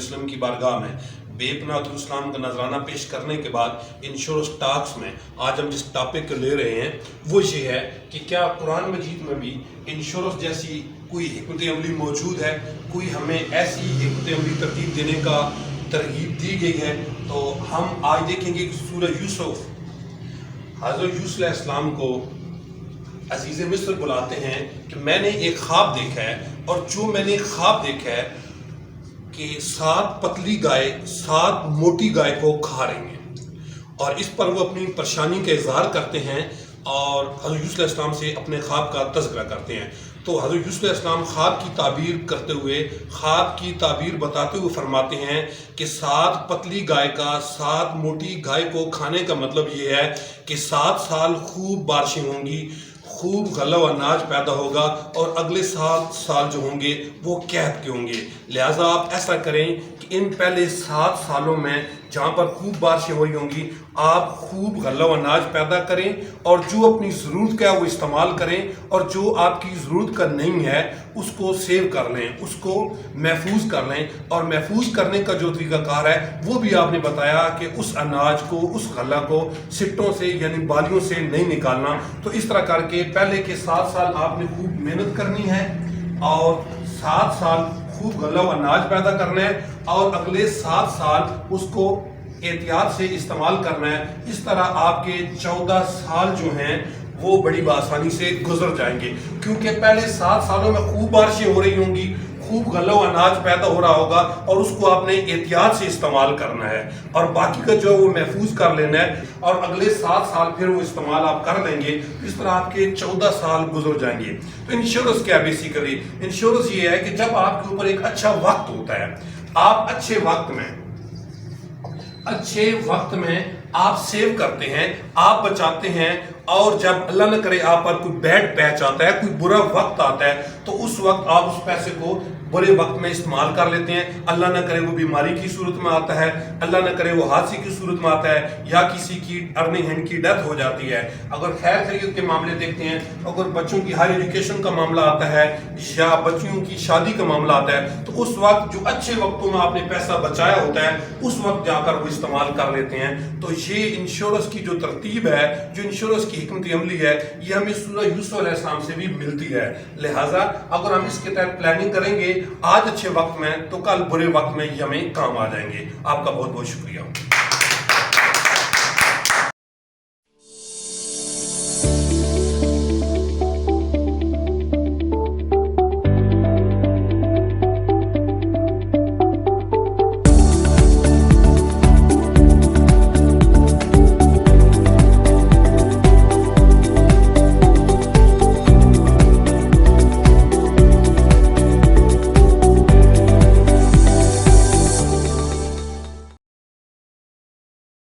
वसल्लम की बारगाह में बेपनाह का नजराना पेश करने के बाद इंश्योरेंस टॉक्स में आज हम जिस टॉपिक को ले रहे हैं वो ये है कि क्या कुरान मजीद में भी इंश्योरेंस जैसी कोई हिकमत अमली मौजूद है, कोई हमें ऐसी हिकमत अमली तरतीब देने का तरगीब दी गई है। तो हम आज देखेंगे कि सूरह यूसुफ हज़रत यूसुफ अलैहिस्सलाम को अजीज़ मिस्र बुलाते हैं कि मैंने एक ख्वाब देखा है, और जो मैंने एक ख्वाब देखा है कि 7 पतली गाय 7 मोटी गाय को खा रही हैं, और इस पर वो अपनी परेशानी का इजहार करते हैं और हज़रत यूसुफ अलैहिस्सलाम से अपने ख्वाब का तज़किरा करते हैं। तो हज़रत यूसुफ अलैहिस्सलाम ख्वाब की ताबीर करते हुए, ख्वाब की ताबीर बताते हुए फरमाते हैं कि 7 पतली गाय का 7 मोटी गाय को खाने का मतलब ये है कि 7 साल खूब बारिशें होंगी, खूब गल्ला व अनाज पैदा होगा, और अगले 7 साल जो होंगे वो कहत के होंगे। लिहाजा आप ऐसा करें कि इन पहले 7 सालों में जहाँ पर खूब बारिशें हुई होंगी आप खूब गल्ला व अनाज पैदा करें, और जो अपनी ज़रूरत का है वो इस्तेमाल करें, और जो आपकी ज़रूरत का नहीं है उसको सेव कर लें, उसको महफूज कर लें। और महफूज करने का जो तरीक़ाकार है वो भी आपने बताया कि उस अनाज को, उस गल्ला को सिट्टों से यानी बालियों से नहीं निकालना। तो इस तरह करके पहले के 7 साल आपने खूब मेहनत करनी है, और 7 साल खूब गल्ला व अनाज पैदा करना है, और अगले 7 साल उसको एहतियात से इस्तेमाल करना है। इस तरह आपके 14 साल जो हैं वो बड़ी आसानी से गुजर जाएंगे, क्योंकि पहले 7 सालों में खूब बारिशें हो रही होंगी, खूब गल्ला व अनाज पैदा हो रहा होगा, और उसको आपने एहतियात से इस्तेमाल करना है, और बाकी का जो वो महफूज कर लेना है, और अगले 7 साल फिर वो इस्तेमाल आप कर लेंगे। इस तरह आपके 14 साल गुजर जाएंगे। तो इंश्योरेंस क्या बेसिकली इंश्योरेंस ये है कि जब आपके ऊपर एक अच्छा वक्त होता है, आप अच्छे वक्त में आप सेव करते हैं, आप बचाते हैं, और जब अल्लाह न करे आप पर कोई बैड पैच आता है, कोई बुरा वक्त आता है, तो उस वक्त आप उस पैसे को बुरे वक्त में इस्तेमाल कर लेते हैं। अल्लाह न करे वो बीमारी की सूरत में आता है, अल्लाह न करे वो हादसे की सूरत में आता है, या किसी की अर्निंग हैंड की डेथ हो जाती है। अगर खैर खैरियत के मामले देखते हैं, अगर बच्चों की हायर एजुकेशन का मामला आता है, या बच्चियों की शादी का मामला आता है, तो उस वक्त जो अच्छे वक्तों में आपने पैसा बचाया होता है उस वक्त जाकर वो इस्तेमाल कर लेते हैं। तो ये इंश्योरेंस की जो तरतीब है, जो इंश्योरेंस की हिकमत अमली है, ये हमें सूरह यूसुफ अलैहिस्सलाम से भी मिलती है। लिहाजा अगर हम इसके तहत प्लानिंग करेंगे आज अच्छे वक्त में, तो कल बुरे वक्त में ये हमें काम आ जाएंगे। आपका बहुत बहुत शुक्रिया।